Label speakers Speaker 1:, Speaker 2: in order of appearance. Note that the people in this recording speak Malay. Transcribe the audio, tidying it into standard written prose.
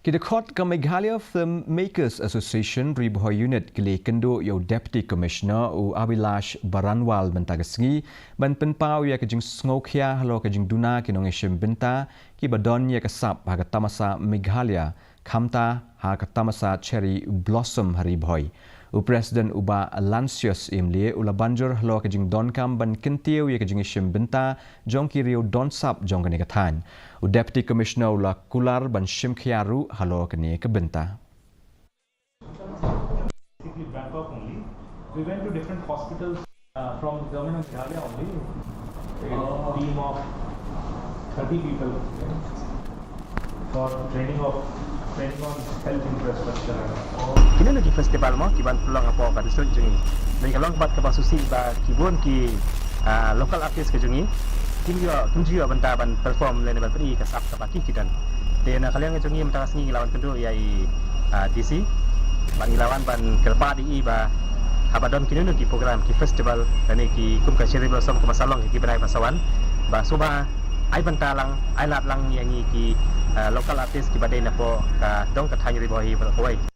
Speaker 1: Kynduh ka Meghalaya Film Makers Association Bhoi Unit kili Kynduh yo Deputy Commissioner u Abilash Baranwal bentagasngi ban penpau ya kejing sngokhya halo kejing duna kinong ishim benta ki badon ya kasap ha katamasa Meghalaya khamta ha katamasa cherry blossom hari Bhoi. U Presiden uba Lancius imlie ula banjur halo kejing donkam ban kentiu ya kejing ishim benta Jong ki Riew Donsap Jong kani kathan. U Deputy Commissioner ula kular ban shim khiaru halo kani kebenta.
Speaker 2: Basically Bangkok only. We went to different hospitals from government of Jylla only. A team of 30 people for training on health infrastructure.
Speaker 3: Kini lagi festival mo kiban pulang apa ka distrik jungi. Dari kalong bat ka basusi ba kibun ki local artist ke jungi. Kynduh benta ban perform le ban pri ka sap ka paki kidan. Dan kalian ke jungi mentas ni lawan Kynduh yai DC ban lawan ban kerpa di ba habadon kini ki program ki festival dan ki kum ka cherry blossom ke masalong ki benai pasawan ba suba ai benta lang ai lat lang yang ki local artist ki badai na po ka dong ka thang ri Bhoi Bhoi